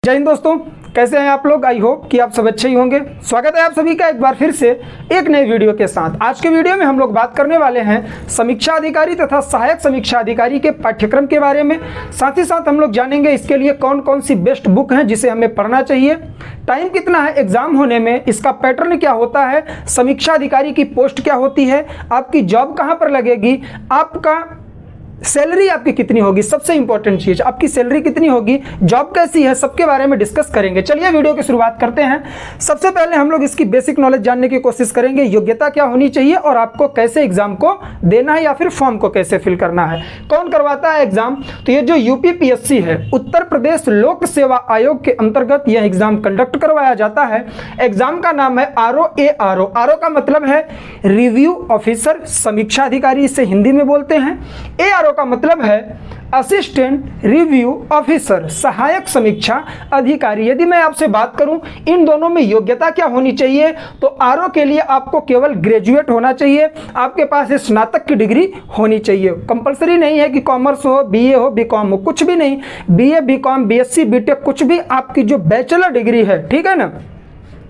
जय हिंद दोस्तों, कैसे हैं आप लोग। आई होप कि आप सब अच्छे ही होंगे। स्वागत है आप सभी का एक बार फिर से एक नए वीडियो के साथ। आज के वीडियो में हम लोग बात करने वाले हैं समीक्षा अधिकारी तथा सहायक समीक्षा अधिकारी के पाठ्यक्रम के बारे में। साथ ही साथ हम लोग जानेंगे इसके लिए कौन कौन सी बेस्ट बुक हैं जिसे हमें पढ़ना चाहिए, टाइम कितना है एग्जाम होने में, इसका पैटर्न क्या होता है, समीक्षा अधिकारी की पोस्ट क्या होती है, आपकी जॉब कहाँ पर लगेगी, आपका सैलरी आपकी कितनी होगी, सबसे इंपॉर्टेंट चीज आपकी सैलरी कितनी होगी, जॉब कैसी है, सबके बारे में डिस्कस करेंगे। चलिए वीडियो की शुरुआत करते हैं। सबसे पहले हम लोग इसकी बेसिक नॉलेज जानने की कोशिश करेंगे, योग्यता क्या होनी चाहिए और आपको कैसे एग्जाम को देना है या फिर फॉर्म को कैसे फिल करना है, कौन करवाता है एग्जाम। तो ये जो यूपीपीएससी है, उत्तर प्रदेश लोक सेवा आयोग के अंतर्गत यह एग्जाम कंडक्ट करवाया जाता है। एग्जाम का नाम है आरओ आरओ का मतलब है रिव्यू ऑफिसर, समीक्षा अधिकारी इसे हिंदी में बोलते हैं। ARO का मतलब है असिस्टेंट रिव्यू ऑफिसर, सहायक समीक्षा अधिकारी। यदि मैं आपसे बात करूं इन दोनों में योग्यता क्या होनी चाहिए, तो आरओ के लिए आपको केवल ग्रेजुएट होना चाहिए, आपके पास स्नातक की डिग्री होनी चाहिए। कंपलसरी नहीं है कि कॉमर्स हो, बीए हो, बीकॉम हो, कुछ भी नहीं। बीए, बीकॉम, बीएससी, बीटेक, कुछ भी आपकी जो बैचलर डिग्री है, ठीक है ना,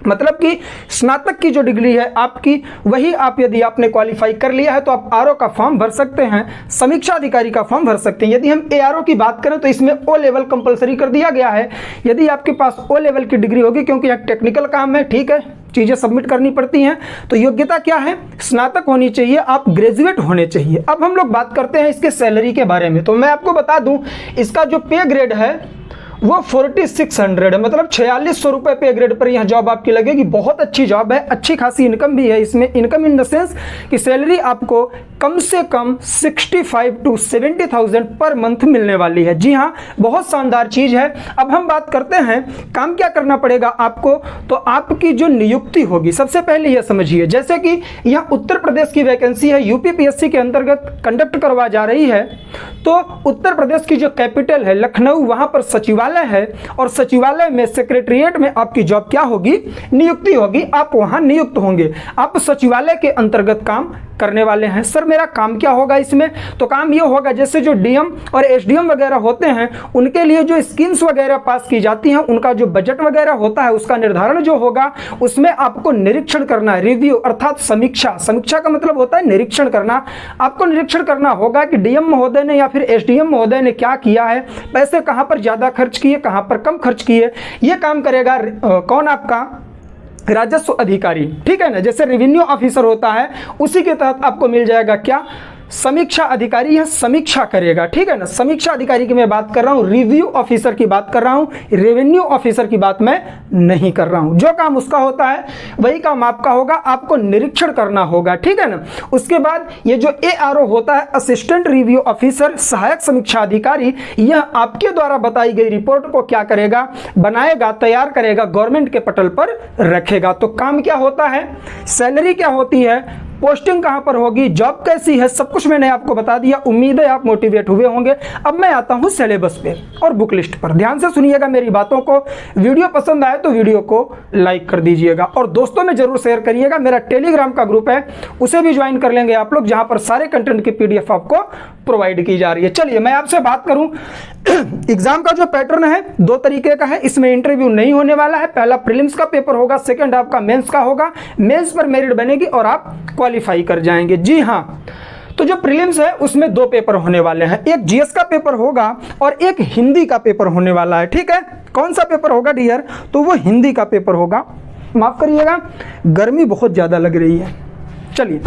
मतलब कि स्नातक की जो डिग्री है आपकी, वही आप यदि आपने क्वालिफाई कर लिया है तो आप आरओ का फॉर्म भर सकते हैं, समीक्षा अधिकारी का फॉर्म भर सकते हैं। यदि हम ARO की बात करें तो इसमें O लेवल कंपलसरी कर दिया गया है। यदि आपके पास O लेवल की डिग्री होगी, क्योंकि यह टेक्निकल काम है, ठीक है, चीज़ें सबमिट करनी पड़ती हैं, तो योग्यता क्या है, स्नातक होनी चाहिए, आप ग्रेजुएट होने चाहिए। अब हम लोग बात करते हैं इसके सैलरी के बारे में। तो मैं आपको बता दूं, इसका जो पे ग्रेड है वो 4600 है, मतलब 4600 रुपये पे ग्रेड पर यह जॉब आपकी लगेगी। बहुत अच्छी जॉब है, अच्छी खासी इनकम भी है इसमें। इनकम इन द सेंस कि सैलरी आपको कम से कम 65 to 70,000 पर मंथ मिलने वाली है। जी हाँ, बहुत शानदार चीज़ है। अब हम बात करते हैं काम क्या करना पड़ेगा आपको। तो आपकी जो नियुक्ति होगी, सबसे पहले यह समझिए, जैसे कि यह उत्तर प्रदेश की वैकेंसी है, यूपीपीएससी के अंतर्गत कंडक्ट करवा जा रही है। तो उत्तर प्रदेश की जो कैपिटल है लखनऊ, वहाँ पर सचिवालय है और सचिवालय में सेक्रेटरीट में आपकी जॉब क्या होगी, नियुक्ति होगी। आप वहां नियुक्त होंगे, आप सचिवालय के अंतर्गत काम करने वाले हैं। सर मेरा काम क्या होगा इसमें, तो काम ये होगा जैसे जो डीएम और एसडीएम वगैरह होते हैं उनके लिए जो स्कीम्स वगैरह पास की जाती हैं, उनका जो बजट वगैरह होता है उसका निर्धारण जो होगा, उसमें आपको निरीक्षण करना है, रिव्यू अर्थात समीक्षा। समीक्षा का मतलब होता है निरीक्षण करना। आपको निरीक्षण करना होगा कि डीएम महोदय ने या फिर एसडीएम महोदय ने क्या किया है, पैसे कहाँ पर ज्यादा खर्च किए, कहां पर कम खर्च किए। यह काम करेगा कौन, आपका राजस्व अधिकारी, ठीक है ना। जैसे रेवेन्यू ऑफिसर होता है, उसी के तहत आपको मिल जाएगा क्या, समीक्षा अधिकारी। यह समीक्षा करेगा, ठीक है ना। समीक्षा अधिकारी की मैं बात कर रहा हूं, रिव्यू ऑफिसर की बात कर रहा हूं, रेवेन्यू ऑफिसर की बात मैं नहीं कर रहा हूं। जो काम उसका होता है वही काम आपका होगा, आपको निरीक्षण करना होगा, ठीक है ना। उसके बाद ये जो ARO होता है, असिस्टेंट रिव्यू ऑफिसर, सहायक समीक्षा अधिकारी, यह आपके द्वारा बताई गई रिपोर्ट को क्या करेगा, बनाएगा, तैयार करेगा, गवर्नमेंट के पटल पर रखेगा। तो काम क्या होता है, सैलरी क्या होती है, पोस्टिंग कहां पर होगी, जॉब कैसी है, सब कुछ मैंने आपको बता दिया। उम्मीद है आप मोटिवेट हुए होंगे। अब मैं आता हूं सिलेबस पे और बुक लिस्ट पर। ध्यान से सुनिएगा मेरी बातों को। वीडियो पसंद आए तो वीडियो को लाइक कर दीजिएगा और दोस्तों में जरूर शेयर करिएगा। मेरा टेलीग्राम का ग्रुप है, उसे भी ज्वाइन कर लेंगे आप लोग, जहां पर सारे कंटेंट की PDF आपको प्रोवाइड की जा रही है। चलिए मैं आपसे बात करूं, एग्जाम का जो पैटर्न है 2 तरीके का है। इसमें इंटरव्यू नहीं होने वाला है। पहला प्रीलिम्स का पेपर होगा, सेकंड आपका मेंस का होगा। मेंस पर मेरिट बनेगी और आप क्वालिफाई कर जाएंगे। जी हाँ, तो जो प्रीलिम्स है उसमें 2 पेपर होने वाले हैं, एक जीएस का पेपर होगा और एक हिंदी का पेपर होने वाला है, ठीक है। कौन सा पेपर होगा डियर, तो वो हिंदी का पेपर होगा। माफ करिएगा, गर्मी बहुत ज्यादा लग रही है। चलिए,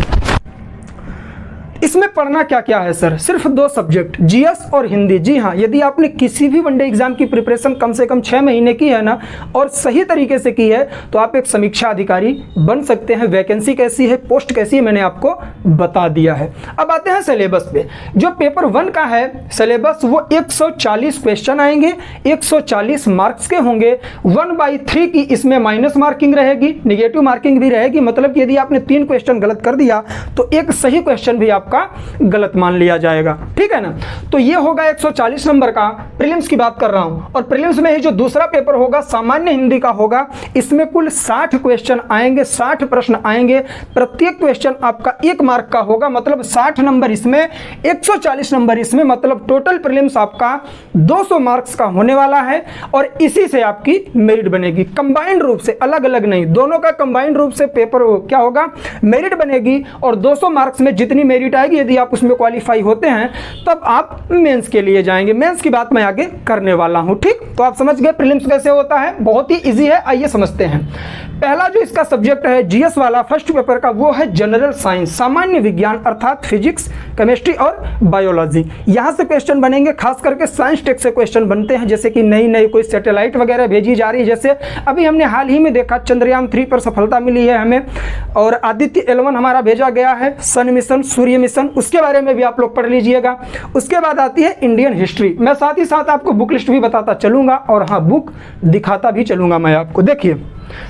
इसमें पढ़ना क्या क्या है सर, सिर्फ 2 सब्जेक्ट, जीएस और हिंदी। जी हाँ, यदि आपने किसी भी वनडे एग्जाम की प्रिपरेशन कम से कम 6 महीने की है ना, और सही तरीके से की है, तो आप एक समीक्षा अधिकारी बन सकते हैं। वैकेंसी कैसी है, पोस्ट कैसी है, मैंने आपको बता दिया है। अब आते हैं सिलेबस पे। जो पेपर 1 का है सिलेबस, वो 140 क्वेश्चन आएंगे, 140 मार्क्स के होंगे। 1/3 की इसमें माइनस मार्किंग रहेगी, निगेटिव मार्किंग भी रहेगी। मतलब कि यदि आपने 3 क्वेश्चन गलत कर दिया तो एक सही क्वेश्चन भी आपका आपका गलत मान लिया जाएगा, ठीक है ना। तो ये होगा 140 नंबर का, प्रीलिम्स की बात कर रहा हूं। और प्रीलिम्स में ही जो दूसरा पेपर होगा सामान्य हिंदी का होगा, इसमें कुल 60 क्वेश्चन आएंगे, 60 प्रश्न आएंगे, प्रत्येक क्वेश्चन आपका 1 मार्क का होगा, मतलब 60 नंबर इसमें, 140 नंबर इसमें, मतलब टोटल प्रीलिम्स आपका 200 मार्क्स का होने वाला है। और इसी से आपकी मेरिट बनेगी, कंबाइंड रूप से, अलग अलग नहीं, दोनों का कंबाइंड रूप से पेपर क्या होगा, मेरिट बनेगी। और 200 मार्क्स में जितनी मेरिट आएगी, यदि आप उसमें क्वालिफाई होते हैं तब आप मेंस के लिए जाएंगे। मेंस की बात मैं आगे करने वाला हूं, ठीक। तो आप समझ गए प्रीलिम्स कैसे होता है, बहुत ही इजी है। आइए समझते हैं। पहला जो इसका सब्जेक्ट है जीएस वाला फर्स्ट पेपर का, वो है जनरल साइंस, सामान्य विज्ञान, अर्थात फिजिक्स, केमिस्ट्री और बायोलॉजी। यहां से क्वेश्चन बनेंगे, खास करके साइंस टेक से क्वेश्चन बनते हैं, जैसे कि नई नई कोई सैटेलाइट वगैरह भेजी जा रही है। जैसे अभी हमने हाल ही में देखा चंद्रयान 3 पर सफलता मिली है हमें, और आदित्य L1 हमारा भेजा गया है, सन मिशन, सूर्य मिशन, उसके बारे में भी आप लोग पढ़ लीजिएगा। उसके बाद आती है इंडियन हिस्ट्री। मैं साथ ही साथ आपको बुक लिस्ट भी बताता चलूंगा, और हाँ, बुक दिखाता भी चलूंगा मैं आपको। देखिए,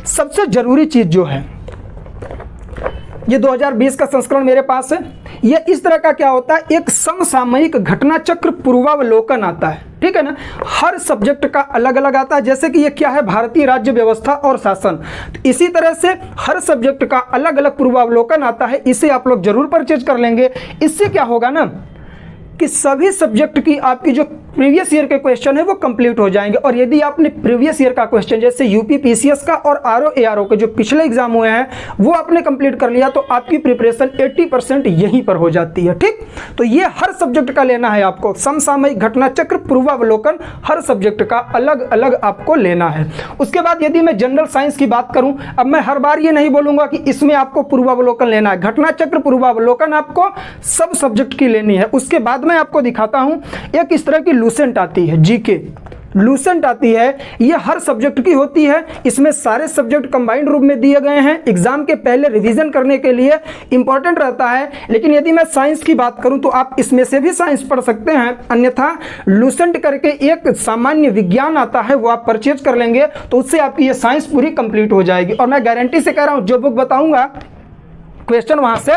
सबसे जरूरी चीज जो है, ये 2020 का संस्करण मेरे पास है। ये इस तरह का क्या होता है, एक समसामयिक घटना चक्र पूर्वावलोकन आता है, ठीक है ना। हर सब्जेक्ट का अलग अलग आता है। जैसे कि ये क्या है, भारतीय राज्य व्यवस्था और शासन, तो इसी तरह से हर सब्जेक्ट का अलग अलग पूर्वावलोकन आता है। इसे आप लोग जरूर परचेज कर लेंगे। इससे क्या होगा ना कि सभी सब्जेक्ट की आपकी जो प्रीवियस ईयर के क्वेश्चन है वो कंप्लीट हो जाएंगे। और यदि आपने प्रीवियस ईयर का क्वेश्चन, जैसे यूपी पीसीएस का और आरओ एआरओ के जो पिछले एग्जाम हुए हैं, वो आपने कंप्लीट कर लिया, तो आपकी प्रिपरेशन 80% यहीं पर हो जाती है, ठीक। तो ये हर सब्जेक्ट का लेना है आपको, समसामयिक घटना चक्र पूर्वावलोकन, हर सब्जेक्ट का अलग अलग आपको लेना है। उसके बाद यदि मैं जनरल साइंस की बात करूं, अब मैं हर बार ये नहीं बोलूंगा कि इसमें आपको पूर्वावलोकन लेना है, घटना चक्र पूर्वावलोकन आपको सब सब्जेक्ट की लेनी है। उसके बाद मैं आपको दिखाता हूं एक इस तरह की लूसेंट आती है, जीके लूसेंट आती है, ये हर सब्जेक्ट की होती है। इसमें सारे सब्जेक्ट कंबाइंड रूप में दिए गए हैं, एग्जाम के पहले रिवीजन करने के लिए इंपॉर्टेंट रहता है। लेकिन यदि मैं साइंस की बात करूं तो आप इसमें से भी साइंस पढ़ सकते हैं, अन्यथा लूसेंट करके एक सामान्य विज्ञान आता है, वो आप परचेज कर लेंगे, तो उससे आपकी ये साइंस पूरी कंप्लीट हो जाएगी। और मैं गारंटी से कह रहा हूं, जो बुक बताऊंगा क्वेश्चन वहां से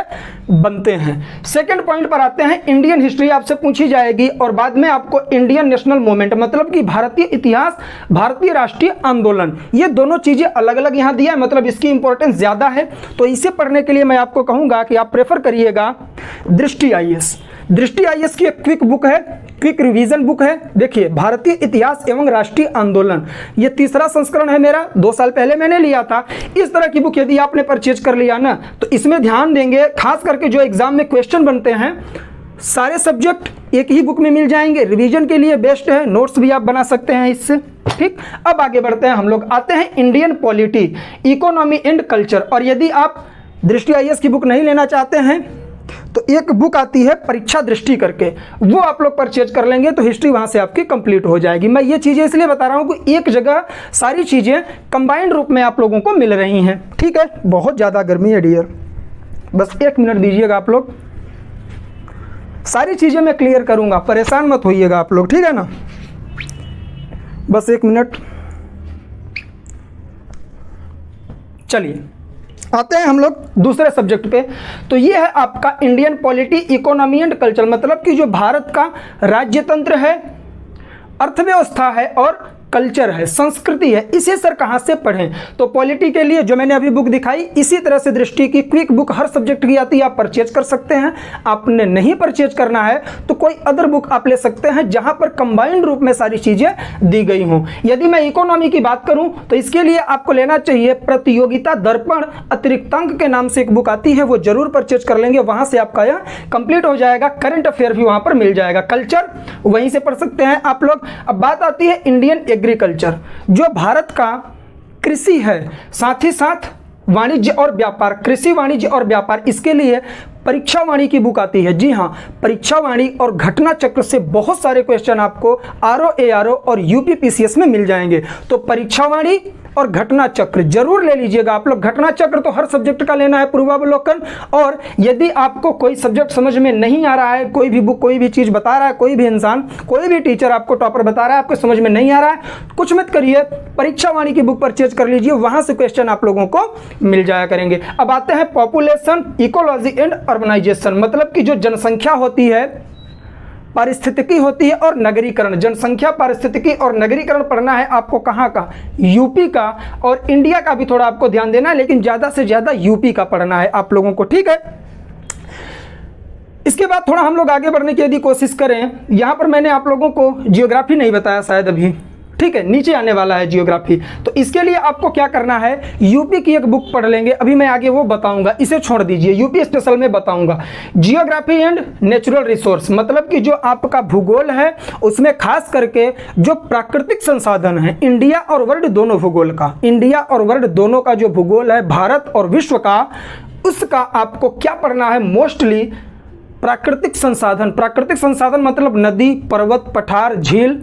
बनते हैं। सेकंड पॉइंट पर आते हैं, इंडियन हिस्ट्री आपसे पूछी जाएगी, और बाद में आपको इंडियन नेशनल मूवमेंट, मतलब कि भारतीय इतिहास, भारतीय राष्ट्रीय आंदोलन, ये दोनों चीजें अलग अलग यहां दिया है, मतलब इसकी इंपॉर्टेंस ज्यादा है। तो इसे पढ़ने के लिए मैं आपको कहूंगा कि आप प्रेफर करिएगा दृष्टि आईएएस। दृष्टि आईएएस की एक क्विक बुक है, क्विक रिवीजन बुक है। देखिए, भारतीय इतिहास एवं राष्ट्रीय आंदोलन, ये तीसरा संस्करण है मेरा, 2 साल पहले मैंने लिया था। इस तरह की बुक यदि आपने परचेज कर लिया ना, तो इसमें ध्यान देंगे, खास करके जो एग्जाम में क्वेश्चन बनते हैं, सारे सब्जेक्ट एक ही बुक में मिल जाएंगे, रिवीजन के लिए बेस्ट है, नोट्स भी आप बना सकते हैं इससे, ठीक। अब आगे बढ़ते हैं हम लोग, आते हैं Indian polity, economy and culture. और यदि आप दृष्टि आईएएस की बुक नहीं लेना चाहते हैं तो एक बुक आती है परीक्षा दृष्टि करके, वो आप लोग परचेज कर लेंगे, तो हिस्ट्री वहां से आपकी कंप्लीट हो जाएगी। मैं ये चीजें इसलिए बता रहा हूं कि एक जगह सारी चीजें कंबाइंड रूप में आप लोगों को मिल रही हैं, ठीक है। बहुत ज्यादा गर्मी है डियर, बस 1 मिनट दीजिएगा आप लोग, सारी चीजें मैं क्लियर करूंगा, परेशान मत होइएगा आप लोग, ठीक है ना, बस 1 मिनट। चलिए आते हैं हम लोग दूसरे सब्जेक्ट पे। तो ये है आपका Indian polity, economy and culture, मतलब कि जो भारत का राज्यतंत्र है, अर्थव्यवस्था है और कल्चर है, संस्कृति है, इसे सर कहां से पढ़ें। तो पॉलिटी के लिए जो मैंने अभी बुक दिखाई, इसी तरह से दृष्टि की क्विक बुक हर सब्जेक्ट की आती है, आप परचेज कर सकते हैं। आपने नहीं परचेज करना है तो कोई अदर बुक आप ले सकते हैं जहां पर कंबाइंड रूप में सारी चीजें दी गई हों। यदि मैं इकोनॉमी की बात करूं तो इसके लिए आपको लेना चाहिए प्रतियोगिता दर्पण अतिरिक्तांक के नाम से एक बुक आती है, वो जरूर परचेज कर लेंगे, वहां से आपका यह कंप्लीट हो जाएगा। करंट अफेयर भी वहां पर मिल जाएगा, कल्चर वहीं से पढ़ सकते हैं आप लोग। अब बात आती है इंडियन एग्रीकल्चर, जो भारत का कृषि है, साथ ही साथ वाणिज्य और व्यापार, कृषि वाणिज्य और व्यापार, इसके लिए परीक्षा वाणी की बुक आती है। जी हाँ, परीक्षा वाणी और घटना चक्र से बहुत सारे क्वेश्चन आपको आरओ एआरओ और यूपी पीसीएस में मिल जाएंगे। तो परीक्षा वाणी और घटना चक्र जरूर ले लीजिएगा आप लोग। घटना चक्र तो हर सब्जेक्ट का लेना है, पूर्वावलोकन। और यदि आपको कोई सब्जेक्ट समझ में नहीं आ रहा है, कोई भी बुक कोई भी चीज बता रहा है, कोई भी इंसान, कोई भी टीचर आपको टॉपर बता रहा है, आपको समझ में नहीं आ रहा है, कुछ मत करिए, परीक्षा वाणी की बुक परचेज कर लीजिए, वहां से क्वेश्चन आप लोगों को मिल जाया करेंगे। अब आते हैं पॉपुलेशन, इकोलॉजी एंड अर्बनाइजेशन, मतलब कि जो जनसंख्या होती है, पारिस्थितिकी होती है और नगरीकरण। जनसंख्या, पारिस्थितिकी और नगरीकरण पढ़ना है आपको कहाँ का? यूपी का। और इंडिया का भी थोड़ा आपको ध्यान देना है, लेकिन ज़्यादा से ज़्यादा यूपी का पढ़ना है आप लोगों को, ठीक है। इसके बाद थोड़ा हम लोग आगे बढ़ने की यदि कोशिश करें, यहाँ पर मैंने आप लोगों को जियोग्राफी नहीं बताया शायद अभी, ठीक है, नीचे आने वाला है जियोग्राफी। तो इसके लिए आपको क्या करना है, यूपी की एक बुक पढ़ लेंगे, अभी मैं आगे वो बताऊंगा, इसे छोड़ दीजिए, यूपी स्पेशल में बताऊंगा। जियोग्राफी एंड नेचुरल रिसोर्स, मतलब कि जो आपका भूगोल है उसमें खास करके जो प्राकृतिक संसाधन है, इंडिया और वर्ल्ड दोनों भूगोल का, इंडिया और वर्ल्ड दोनों का जो भूगोल है, भारत और विश्व का, उसका आपको क्या पढ़ना है? मोस्टली प्राकृतिक संसाधन। प्राकृतिक संसाधन मतलब नदी, पर्वत, पठार, झील,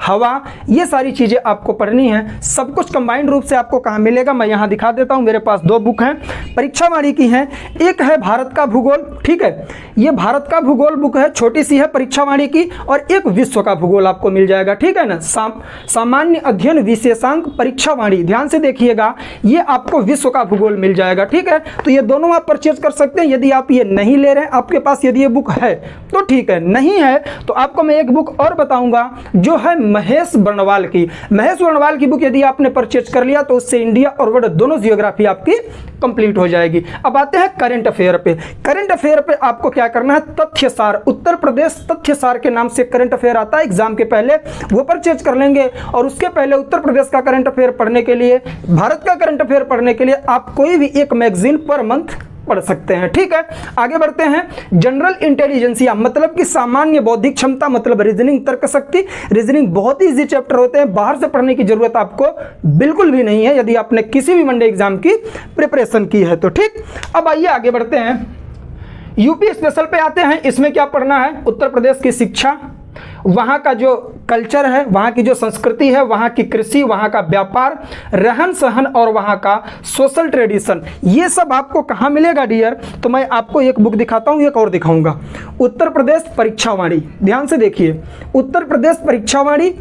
हवा, ये सारी चीज़ें आपको पढ़नी है। सब कुछ कंबाइंड रूप से आपको कहाँ मिलेगा, मैं यहाँ दिखा देता हूँ। मेरे पास 2 बुक हैं, परीक्षा वाणी की हैं। एक है भारत का भूगोल, ठीक है, ये भारत का भूगोल बुक है, छोटी सी है परीक्षा वाणी की, और एक विश्व का भूगोल आपको मिल जाएगा, ठीक है ना। सामान्य अध्ययन विशेषांक परीक्षा वाणी, ध्यान से देखिएगा, ये आपको विश्व का भूगोल मिल जाएगा, ठीक है। तो ये दोनों आप परचेज कर सकते हैं। यदि आप ये नहीं ले रहे हैं, आपके पास यदि ये बुक है तो ठीक है, नहीं है तो आपको मैं एक बुक और बताऊंगा जो है महेश बर्णवाल की। महेश बर्णवाल की बुक यदि आपने परचेज कर लिया तो उससे इंडिया और वर्ल्ड दोनों जियोग्राफी आपकी कंप्लीट हो जाएगी। अब आते हैं करंट अफेयर पे। करंट अफेयर पे आपको क्या करना है? तथ्यसार, उत्तर प्रदेश तथ्यसार के नाम से करंट अफेयर आता है एग्जाम के पहले, वो परचेज कर लेंगे। और उसके पहले उत्तर प्रदेश का करंट अफेयर पढ़ने के लिए, भारत का करंट अफेयर पढ़ने के लिए आप कोई भी एक मैगजीन पर मंथ पढ़ सकते हैं, ठीक है। आगे बढ़ते हैं। जनरल इंटेलिजेंसिया, मतलब कि सामान्य बौद्धिक क्षमता, मतलब रीजनिंग, तर्क शक्ति। रीजनिंग बहुत ही इजी चैप्टर होते हैं, बाहर से पढ़ने की जरूरत आपको बिल्कुल भी नहीं है यदि आपने किसी भी वनडे एग्जाम की प्रिपरेशन की है तो, ठीक। अब आइए आगे बढ़ते हैं, यूपी स्पेशल पे आते हैं। इसमें क्या पढ़ना है? उत्तर प्रदेश की शिक्षा, वहाँ का जो कल्चर है, वहाँ की जो संस्कृति है, वहाँ की कृषि, वहाँ का व्यापार, रहन सहन और वहाँ का सोशल ट्रेडिशन, ये सब आपको कहाँ मिलेगा डियर? तो मैं आपको एक बुक दिखाता हूँ, एक और दिखाऊंगा, उत्तर प्रदेश परीक्षा वाणी। ध्यान से देखिए, उत्तर प्रदेश परीक्षा वाणी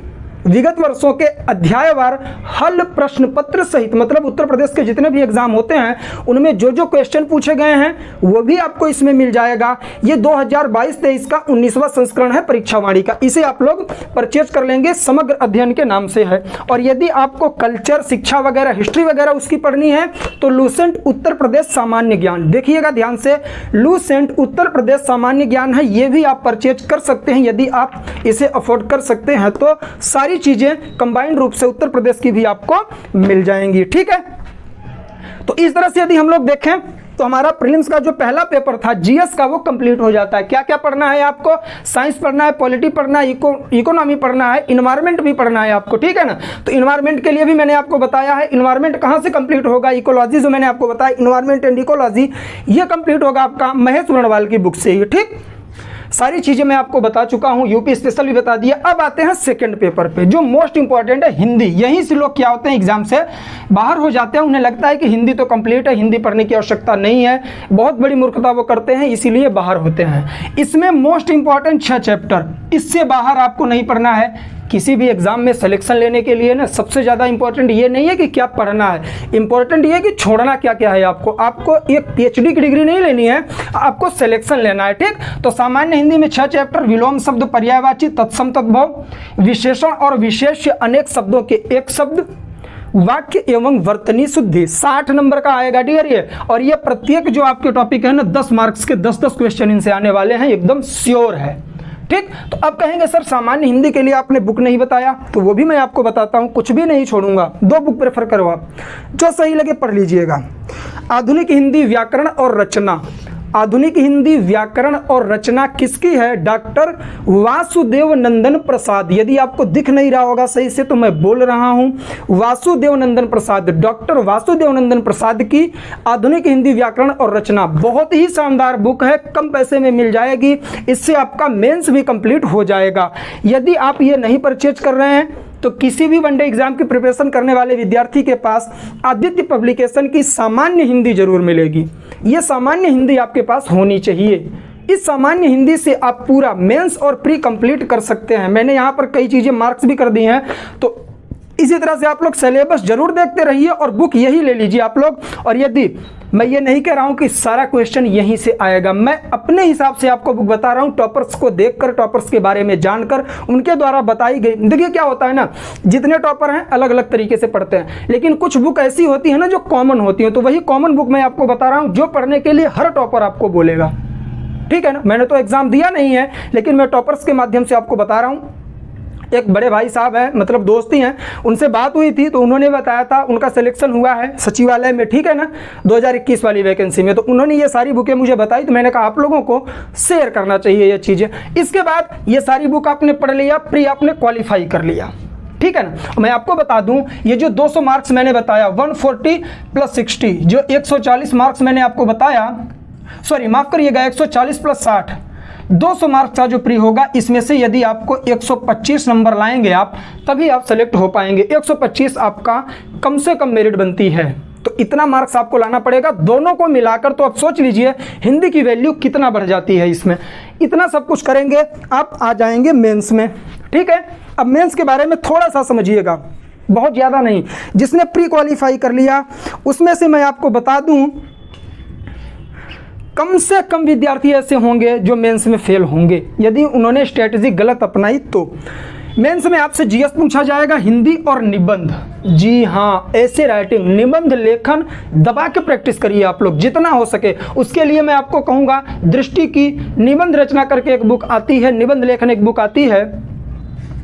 विगत वर्षों के अध्यायवार हल प्रश्न पत्र सहित, मतलब उत्तर प्रदेश के जितने भी एग्जाम होते हैं उनमें जो जो क्वेश्चन पूछे गए हैं वो भी आपको इसमें मिल जाएगा। ये 2022-23 का 19वां संस्करण है परीक्षा वाणी का, इसे आप लोग परचेज कर लेंगे, समग्र अध्ययन के नाम से है। और यदि आपको कल्चर, शिक्षा वगैरह, हिस्ट्री वगैरह उसकी पढ़नी है तो लूसेंट उत्तर प्रदेश सामान्य ज्ञान, देखिएगा ध्यान से, लूसेंट उत्तर प्रदेश सामान्य ज्ञान है, ये भी आप परचेज कर सकते हैं यदि आप इसे अफोर्ड कर सकते हैं। तो सारी चीजें कंबाइंड रूप से उत्तर प्रदेश की भी आपको मिल जाएंगी, ठीक है। तो इस तरह से यदि हम लोग देखें तो हमारा प्रीलिम्स का जो पहला पेपर था जीएस का, वो कंप्लीट हो जाता है। क्या क्या पढ़ना है आपको? साइंस पढ़ना है, पॉलिटी पढ़ना है, इकोनॉमी पढ़ना है, इन्वायरमेंट भी पढ़ना है आपको, ठीक है ना। तो इन्वायरमेंट के लिए भी मैंने आपको बताया है, इन्वायरमेंट कहाँ से कंप्लीट होगा? इकोलॉजी जो मैंने आपको बताया, इन्वायरमेंट एंड इकोलॉजी, ये कंप्लीट होगा आपका महेश बर्णवाल की बुक से ही, ठीक। सारी चीजें मैं आपको बता चुका हूं, यूपी स्पेशल भी बता दिया। अब आते हैं सेकंड पेपर पे, जो मोस्ट इंपॉर्टेंट है हिंदी। यहीं से लोग क्या होते हैं, एग्जाम से बाहर हो जाते हैं, उन्हें लगता है कि हिंदी तो कंप्लीट है, हिंदी पढ़ने की आवश्यकता नहीं है, बहुत बड़ी मूर्खता वो करते हैं, इसीलिए बाहर होते हैं। इसमें मोस्ट इंपॉर्टेंट 6 चैप्टर, इससे बाहर आपको नहीं पढ़ना है। किसी भी एग्जाम में सिलेक्शन लेने के लिए ना सबसे ज़्यादा इंपॉर्टेंट ये नहीं है कि क्या पढ़ना है, इंपॉर्टेंट ये है कि छोड़ना क्या क्या है आपको। आपको एक पीएचडी की डिग्री नहीं लेनी है, आपको सिलेक्शन लेना है, ठीक। तो सामान्य हिंदी में 6 चैप्टर, विलोम शब्द, पर्यायवाची, तत्सम तद्भव, विशेषण और विशेष्य, अनेक शब्दों के एक शब्द, वाक्य एवं वर्तनी शुद्धि, 60 नंबर का आएगा डियर ये। और ये प्रत्येक जो आपके टॉपिक है ना 10 मार्क्स के 10-10 क्वेश्चन इनसे आने वाले हैं, एकदम श्योर है, ठीक। तो अब कहेंगे सर सामान्य हिंदी के लिए आपने बुक नहीं बताया, तो वो भी मैं आपको बताता हूं, कुछ भी नहीं छोड़ूंगा, 2 बुक प्रेफर करो आप, जो सही लगे पढ़ लीजिएगा। आधुनिक हिंदी व्याकरण और रचना, आधुनिक हिंदी व्याकरण और रचना किसकी है? डॉक्टर वासुदेव नंदन प्रसाद। यदि आपको दिख नहीं रहा होगा सही से तो मैं बोल रहा हूं, वासुदेव नंदन प्रसाद, डॉक्टर वासुदेव नंदन प्रसाद की आधुनिक हिंदी व्याकरण और रचना, बहुत ही शानदार बुक है, कम पैसे में मिल जाएगी, इससे आपका मेंस भी कंप्लीट हो जाएगा। यदि आप ये नहीं परचेज कर रहे हैं तो किसी भी वनडे एग्जाम की प्रिपरेशन करने वाले विद्यार्थी के पास आदित्य पब्लिकेशन की सामान्य हिंदी जरूर मिलेगी। ये सामान्य हिंदी आपके पास होनी चाहिए, इस सामान्य हिंदी से आप पूरा मेंस और प्री कंप्लीट कर सकते हैं। मैंने यहाँ पर कई चीज़ें मार्क्स भी कर दी हैं, तो इसी तरह से आप लोग सिलेबस जरूर देखते रहिए और बुक यही ले लीजिए आप लोग। और यदि मैं ये नहीं कह रहा हूँ कि सारा क्वेश्चन यहीं से आएगा, मैं अपने हिसाब से आपको बुक बता रहा हूँ, टॉपर्स को देखकर, टॉपर्स के बारे में जानकर, उनके द्वारा बताई गई। देखिए क्या होता है ना, जितने टॉपर हैं अलग अलग तरीके से पढ़ते हैं, लेकिन कुछ बुक ऐसी होती है ना जो कॉमन होती है, तो वही कॉमन बुक मैं आपको बता रहा हूँ जो पढ़ने के लिए हर टॉपर आपको बोलेगा। ठीक है ना, मैंने तो एग्जाम दिया नहीं है, लेकिन मैं टॉपर्स के माध्यम से आपको बता रहा हूँ। एक बड़े भाई साहब हैं, मतलब दोस्त ही हैं, उनसे बात हुई थी तो उन्होंने बताया था उनका सिलेक्शन हुआ है सचिवालय में, ठीक है ना, 2021 वाली वैकेंसी में। तो उन्होंने ये सारी बुकें मुझे बताई, तो मैंने कहा आप लोगों को शेयर करना चाहिए ये चीज़ें। इसके बाद ये सारी बुक आपने पढ़ लिया, प्री आपने क्वालिफाई कर लिया, ठीक है ना। मैं आपको बता दूं, ये जो 200 मार्क्स मैंने बताया, 140 + 60, जो 140 मार्क्स मैंने आपको बताया, सॉरी माफ करिएगा, 140 + 60, 200 मार्क्स का जो प्री होगा, इसमें से यदि आपको 125 नंबर लाएंगे आप, तभी आप सेलेक्ट हो पाएंगे। 125 आपका कम से कम मेरिट बनती है, तो इतना मार्क्स आपको लाना पड़ेगा। दोनों को मिलाकर तो आप सोच लीजिए हिंदी की वैल्यू कितना बढ़ जाती है इसमें। इतना सब कुछ करेंगे, आप आ जाएंगे मेंस में, ठीक है। अब मेंस के बारे में थोड़ा सा समझिएगा, बहुत ज़्यादा नहीं। जिसने प्री क्वालिफाई कर लिया उसमें से मैं आपको बता दूं, कम से कम विद्यार्थी ऐसे होंगे जो मेंस में फेल होंगे यदि उन्होंने स्ट्रेटजी गलत अपनाई। तो मेंस में आपसे जीएस पूछा जाएगा, हिंदी और निबंध। जी हाँ, ऐसे राइटिंग, निबंध लेखन दबा के प्रैक्टिस करिए आप लोग जितना हो सके। उसके लिए मैं आपको कहूँगा, दृष्टि की निबंध रचना करके एक बुक आती है, निबंध लेखन एक बुक आती है,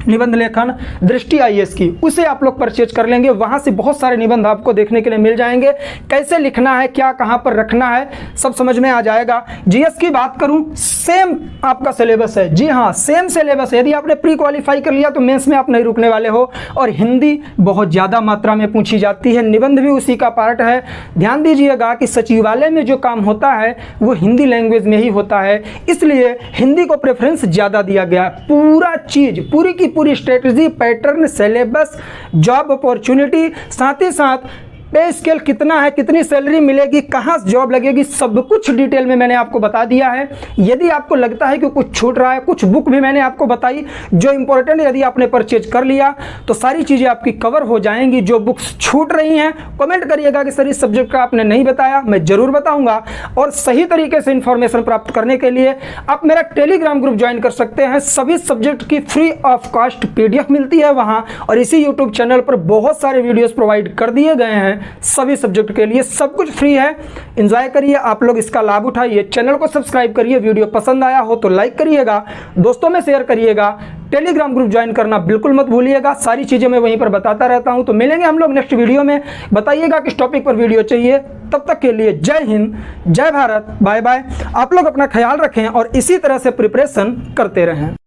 निबंध लेखन दृष्टि IAS की, उसे आप लोग परचेज कर लेंगे। वहाँ से बहुत सारे निबंध आपको देखने के लिए मिल जाएंगे, कैसे लिखना है, क्या कहाँ पर रखना है, सब समझ में आ जाएगा। जीएस की बात करूँ, सेम आपका सिलेबस है। जी हाँ, सेम सिलेबस है। यदि आपने प्री क्वालिफाई कर लिया तो मेंस में आप नहीं रुकने वाले हो। और हिंदी बहुत ज़्यादा मात्रा में पूछी जाती है, निबंध भी उसी का पार्ट है। ध्यान दीजिएगा कि सचिवालय में जो काम होता है वो हिंदी लैंग्वेज में ही होता है, इसलिए हिंदी को प्रेफरेंस ज़्यादा दिया गया। पूरा चीज़, पूरी की पूरी strategy, pattern, syllabus, job opportunity, साथ ही साथ पे स्केल कितना है, कितनी सैलरी मिलेगी, कहाँ जॉब लगेगी, सब कुछ डिटेल में मैंने आपको बता दिया है। यदि आपको लगता है कि कुछ छूट रहा है, कुछ बुक भी मैंने आपको बताई जो इंपॉर्टेंट, यदि आपने परचेज कर लिया तो सारी चीज़ें आपकी कवर हो जाएंगी। जो बुक्स छूट रही हैं कमेंट करिएगा कि सर इस सब्जेक्ट का आपने नहीं बताया, मैं ज़रूर बताऊँगा। और सही तरीके से इंफॉर्मेशन प्राप्त करने के लिए आप मेरा टेलीग्राम ग्रुप ज्वाइन कर सकते हैं। सभी सब्जेक्ट की फ्री ऑफ कॉस्ट PDF मिलती है वहाँ, और इसी यूट्यूब चैनल पर बहुत सारे वीडियोज़ प्रोवाइड कर दिए गए हैं सभी सब्जेक्ट के लिए, सब कुछ फ्री है। एंजॉय करिए आप लोग, इसका लाभ उठाइए। चैनल को सब्सक्राइब करिए, वीडियो पसंद आया हो तो लाइक करिएगा, दोस्तों में शेयर करिएगा, टेलीग्राम ग्रुप ज्वाइन करना बिल्कुल मत भूलिएगा। सारी चीज़ें मैं वहीं पर बताता रहता हूं। तो मिलेंगे हम लोग नेक्स्ट वीडियो में। बताइएगा किस टॉपिक पर वीडियो चाहिए। तब तक के लिए जय हिंद, जय भारत, बाय बाय। आप लोग अपना ख्याल रखें और इसी तरह से प्रिपरेशन करते रहें।